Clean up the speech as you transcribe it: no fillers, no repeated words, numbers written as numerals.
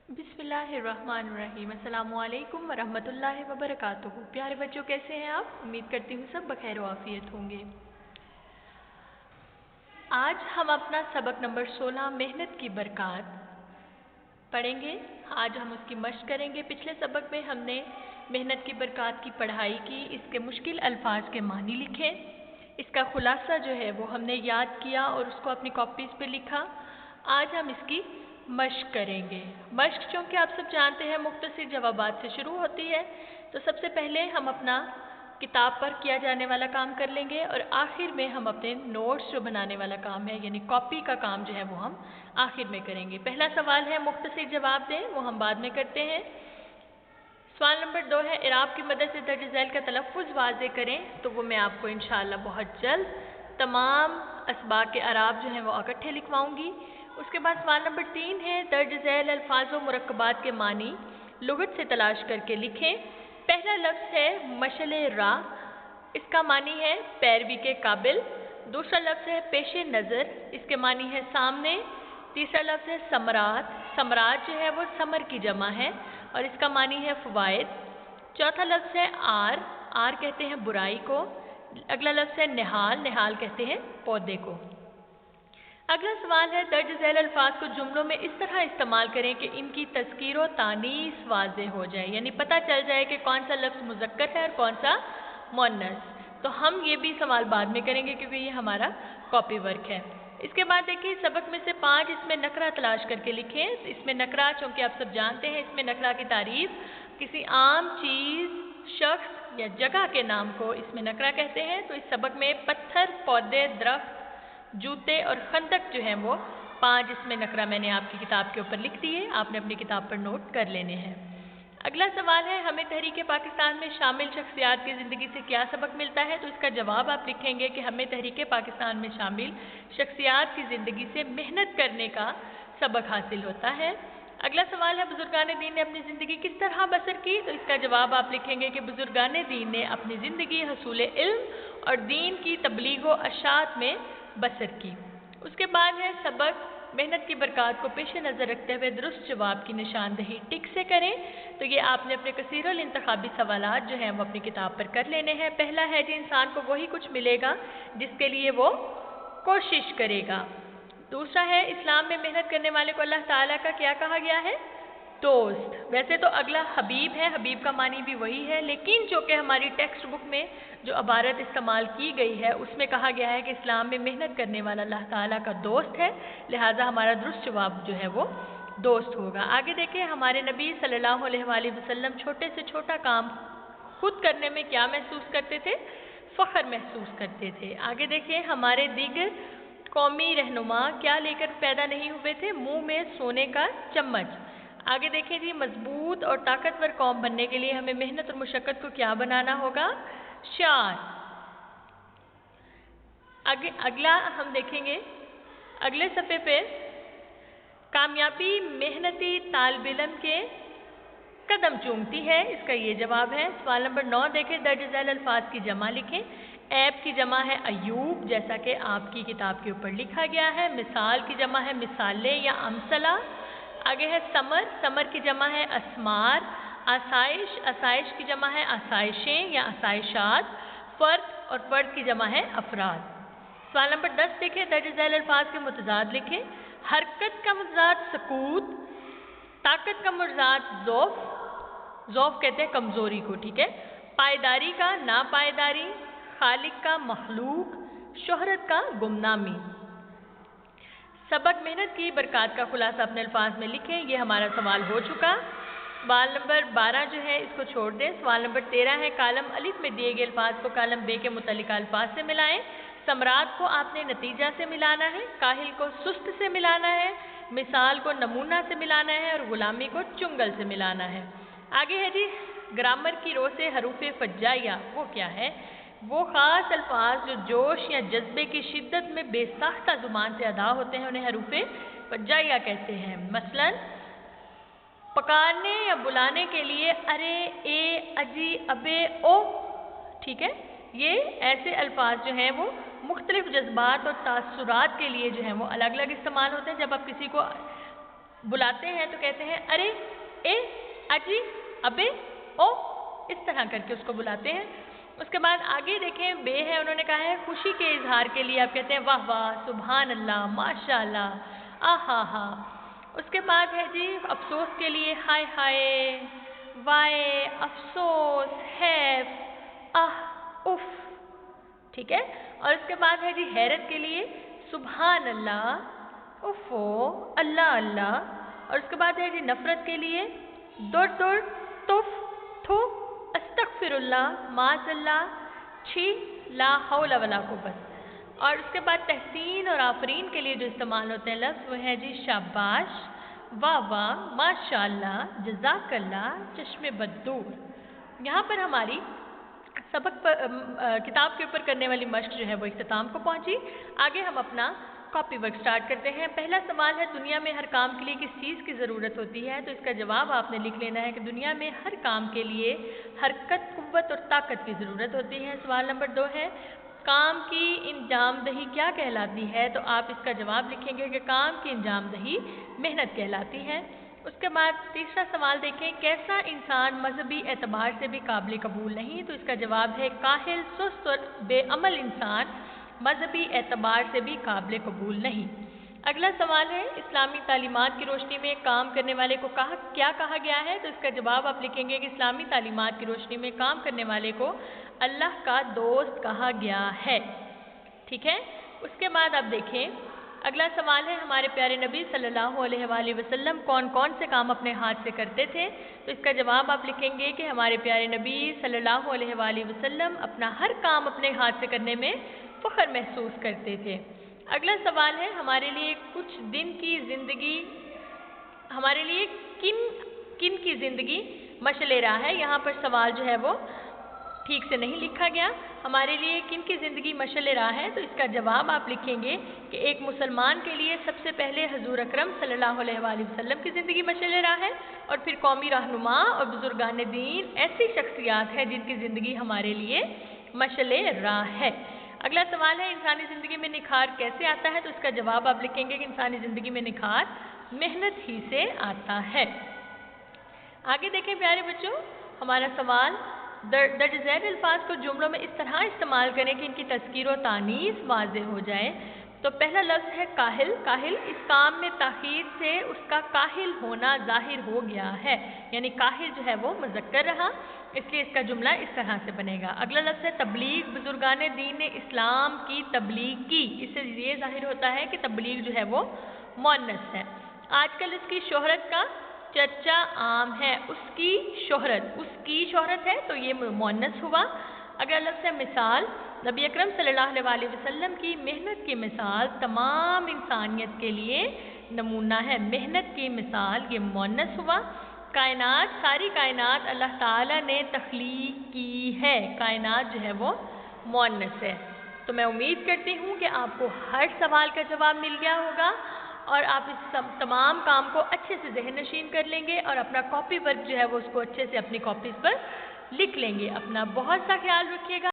बिस्मिल्लाहिर्रहमानिर्रहीम। अस्सलामुअलैकुम वरहमतुल्लाहि वबरकातुहू। प्यारे बच्चों, कैसे हैं आप? उम्मीद करती हूँ सब बखैर आफियत होंगे। आज हम अपना सबक नंबर 16 मेहनत की बरकत पढ़ेंगे। आज हम उसकी मश्क करेंगे। पिछले सबक में हमने मेहनत की बरकत की पढ़ाई की, इसके मुश्किल अल्फाज के मानी लिखे, इसका खुलासा जो है वो हमने याद किया और उसको अपनी कॉपीज़ पे लिखा। आज हम इसकी मश्क करेंगे। मश्क चूँकि आप सब जानते हैं मुख्तसर जवाबात से शुरू होती है, तो सबसे पहले हम अपना किताब पर किया जाने वाला काम कर लेंगे और आखिर में हम अपने नोट्स जो बनाने वाला काम है यानी कॉपी का काम जो है वो हम आखिर में करेंगे। पहला सवाल है मुख्तसर जवाब दें, वो हम बाद में करते हैं। सवाल नंबर 2 है इराब की मदद से दर्ज झैल का तलफ़्फ़ुज़ वाज़े करें, तो वो मैं आपको इंशाअल्लाह बहुत जल्द तमाम असबाक के अराब जो हैं वो इकट्ठे लिखवाऊँगी। उसके बाद सवाल नंबर 3 है दर्ज झैल अल्फाज व मुरक्कबात के मानी लुग़त से तलाश करके लिखें। पहला लफ्ज़ है मशअले राह, इसका मानी है पैरवी के काबिल। दूसरा लफ्ज़ है पेशे नज़र, इसके मानी है सामने। तीसरा लफ्ज़ है समरात, समरात जो है वो समर की जमा है और इसका मानी है फ़वाइद। चौथा लफ्ज़ है आर, आर कहते हैं बुराई को। अगला लफ्ज़ है निहाल, निहाल कहते हैं पौधे को। अगला सवाल है दर्ज झैल अल्फाज को जुमलों में इस तरह इस्तेमाल करें कि इनकी तज़कीर व तानीस वाज़े हो जाए, यानी पता चल जाए कि कौन सा लफ्ज़ मुज़क्कर है और कौन सा मुअन्नस। तो हम ये भी सवाल बाद में करेंगे क्योंकि ये हमारा कॉपी वर्क है। इसके बाद देखिए सबक में से 5 इसमें नकरा तलाश करके लिखें। इसमें नकरा चूँकि आप सब जानते हैं, इसमें नकरा की तारीफ़ किसी आम चीज़, शख्स या जगह के नाम को इसमें नकरा कहते हैं। तो इस सबक में पत्थर, पौधे, दरख्त, जूते और खंदक जो हैं वो 5 इसमें नकरा मैंने आपकी किताब के ऊपर लिख दिए, आपने अपनी किताब पर नोट कर लेने हैं। अगला सवाल है हमें तहरीक पाकिस्तान में शामिल शख्सियात की ज़िंदगी से क्या सबक मिलता है, तो इसका जवाब आप लिखेंगे कि हमें तहरीक पाकिस्तान में शामिल शख्सियात की ज़िंदगी से मेहनत करने का सबक हासिल होता है। अगला सवाल है बुजुर्गान दीन ने अपनी ज़िंदगी किस तरह बसर की, तो इसका जवाब आप लिखेंगे कि बुजुर्गान दीन ने अपनी ज़िंदगी हसूल इल्म और दीन की तबलीग व अशात में बसर की। उसके बाद है सबक मेहनत की बरकत को पेश नज़र रखते हुए दुरुस्त जवाब की निशानदही टिक से करें। तो ये आपने अपने कसीरुल इंतखाबी सवालात जो हैं वो अपनी किताब पर कर लेने हैं। पहला है जी इंसान को वही कुछ मिलेगा जिसके लिए वो कोशिश करेगा। दूसरा है इस्लाम में मेहनत करने वाले को अल्लाह ताला का क्या कहा गया है? दोस्त। वैसे तो अगला हबीब है, हबीब का मानी भी वही है, लेकिन जो कि हमारी टेक्स्ट बुक में जो अबारत इस्तेमाल की गई है उसमें कहा गया है कि इस्लाम में मेहनत करने वाला अल्लाह ताला का दोस्त है, लिहाजा हमारा दुरुस्त जवाब जो है वो दोस्त होगा। आगे देखिए हमारे नबी सल्लल्लाहु अलैहि वसल्लम छोटे से छोटा काम खुद करने में क्या महसूस करते थे? फ़ख्र महसूस करते थे। आगे देखिए हमारे दीगर कौमी रहनुमा क्या लेकर पैदा नहीं हुए थे? मुंह में सोने का चम्मच। आगे देखिए जी मजबूत और ताकतवर कौम बनने के लिए हमें मेहनत और मुशक्क़त को क्या बनाना होगा? शार। आगे अगला हम देखेंगे अगले सफ़े पे कामयाबी मेहनती तालिब इल्म के कदम चूमती है, इसका ये जवाब है। सवाल नंबर 9 देखें दर्ज झैल अल्फाज की जमा लिखें। ऐब की जमा है अयूब, जैसा कि आपकी किताब के ऊपर लिखा गया है। मिसाल की जमा है मिसालें या अमसला। आगे है समर, समर की जमा है असमार। आसाइश, आसाइश की जमा है आसाइशें या आसाइशात। फ़र्द और फ़र्द की जमा है अफराद। सवाल नंबर 10 देखें दर्ज झैल अल्फाज के मुतज़ाद लिखें। हरकत का मुतज़ाद सकूत, ताकत का मुतज़ाद ज़ौफ़, ज़ौफ़ कहते हैं कमज़ोरी को, ठीक है। पायदारी का नापायदारी, खालिक का मखलूक, शोहरत का गुमनामी। सबक मेहनत की बरकत का खुलासा अपने अल्फाज में लिखें, ये हमारा सवाल हो चुका। सवाल नंबर 12 जो है इसको छोड़ दें। सवाल नंबर 13 है कालम अलिफ में दिए गए अल्फाज को कालम बे के मुतल्लिका अल्फाज से मिलाएं। समरात को आपने नतीजा से मिलाना है, काहिल को सुस्त से मिलाना है, मिसाल को नमूना से मिलाना है और गुलामी को चुंगल से मिलाना है। आगे है जी ग्रामर की रो से हरूफ़े फज्जाइया, वो क्या है? वो ख़ास अल्फाज जो जोश या जज्बे की शिद्दत में बेसाख्ता ज़ुबान से अदा होते हैं उन्हें हरूफ़े फज्जाइया कहते हैं। मसलन पकारने या बुलाने के लिए अरे, ए, अजी, अबे, ओ, ठीक है। ये ऐसे अल्फाज जो हैं वो मुख्तलिफ जज्बात और तासुरात के लिए जो हैं वो अलग अलग इस्तेमाल होते हैं। जब आप किसी को बुलाते हैं तो कहते हैं अरे, ए, अजी, अबे, ओ, इस तरह करके उसको बुलाते हैं। उसके बाद आगे देखें, बे है, उन्होंने कहा है खुशी के इजहार के लिए आप कहते हैं वाह वाह, सुभान अल्लाह, माशाअल्लाह, आहा हा। उसके बाद है जी अफसोस के लिए हाय हाय, वाय, अफसोस, हैफ, आह, उफ, ठीक है। और उसके बाद है जी हैरत के लिए सुभान अल्लाह, उफो, अल्लाह अल्लाह। और उसके बाद है जी नफरत के लिए दुर दुर, तुफ, थू, अस्तगफिरुल्लाह, माज़ल्लाह, छी, ला हौला वला कुव्वत। और उसके बाद तहसीन और आफरीन के लिए जो इस्तेमाल होते हैं लफ्ज़ वो है जी शाबाश, वाह वाह, माशाअल्लाह, जज़ाकल्लाह, चश्मे बद्दूर। यहाँ पर हमारी सबक पर किताब के ऊपर करने वाली मश्क जो है वो इख्तिताम को पहुँची। आगे हम अपना कॉपी वर्क स्टार्ट करते हैं। पहला सवाल है दुनिया में हर काम के लिए किस चीज़ की ज़रूरत होती है? तो इसका जवाब आपने लिख लेना है कि दुनिया में हर काम के लिए हरकत, कुव्वत और ताकत की ज़रूरत होती है। सवाल नंबर 2 है काम की इंजामदही क्या कहलाती है? तो आप इसका जवाब लिखेंगे कि काम की इंजामदही मेहनत कहलाती है। उसके बाद तीसरा सवाल देखें, कैसा इंसान मजहबी एतबार से भी काबिल कबूल नहीं? तो इसका जवाब है काहिल, सुस्त और बेअमल इंसान मजहबी एतबार से भी काबिल कबूल नहीं। अगला सवाल है इस्लामी तालीमात की रोशनी में काम करने वाले को क्या कहा गया है? तो इसका जवाब आप लिखेंगे कि इस्लामी तालीमात की रोशनी में काम करने वाले को अल्लाह का दोस्त कहा गया है, ठीक है। उसके बाद आप देखें अगला सवाल है हमारे प्यारे नबी सल्लल्लाहु अलैहि वसल्लम कौन कौन से काम अपने हाथ से करते थे? तो इसका जवाब आप लिखेंगे कि हमारे प्यारे नबी सल्लल्लाहु अलैहि वसल्लम अपना हर काम अपने हाथ से करने में फ़ख्र महसूस करते थे। अगला सवाल है हमारे लिए कुछ दिन की ज़िंदगी, हमारे लिए किन की ज़िंदगी मशअल राह है? यहाँ पर सवाल जो है वो ठीक से नहीं लिखा गया। हमारे लिए किन की ज़िंदगी मशअल राह है? तो इसका जवाब आप लिखेंगे कि एक मुसलमान के लिए सबसे पहले हजूर अकरम सल्लल्लाहु अलैहि वसल्लम की ज़िंदगी मशअल राह है और फिर कौमी रहनुमा और बुजुर्गान दीन ऐसी शख्सियात हैं जिनकी ज़िंदगी हमारे लिए मशअल राह है। अगला सवाल है इंसानी ज़िंदगी में निखार कैसे आता है? तो इसका जवाब आप लिखेंगे कि इंसानी ज़िंदगी में निखार मेहनत ही से आता है। आगे देखें प्यारे बच्चों, हमारा सवाल दर्ज झैल अल्फाज को जुमलों में इस तरह इस्तेमाल करें कि इनकी तज़कीर और तानीस वाज़ेह हो जाए। तो पहला लफ्ज़ है काहिल। काहिल इस काम में ताख़ीर से उसका काहिल होना ज़ाहिर हो गया है, यानी काहिल जो है वो मुज़क्कर रहा, इसलिए इसका जुमला इस तरह से बनेगा। अगला लफ्ज़ है तबलीग। बुजुर्गान दीन ने इस्लाम की तबलीग की, इससे ये ज़ाहिर होता है कि तबलीग जो है वो मुअन्नस है। आजकल इसकी शोहरत का चर्चा आम है। उसकी शोहरत है तो ये मुअन्नस हुआ। अगला लफ्ज़ है मिसाल। नबी अकरम सल्लल्लाहु अलैहि वसल्लम की मेहनत की मिसाल तमाम इंसानियत के लिए नमूना है। मेहनत की मिसाल ये मुअन्नस हुआ। कायनात, सारी कायनात अल्लाह ताला ने तख्लीक की है। कायनात जो है वो मुअन्नस है। तो मैं उम्मीद करती हूँ कि आपको हर सवाल का जवाब मिल गया होगा और आप इस तमाम काम को अच्छे से ज़हन नशीन कर लेंगे और अपना कॉपी वर्क जो है वो उसको अच्छे से अपनी कॉपीज़ पर लिख लेंगे। अपना बहुत सा ख्याल रखिएगा।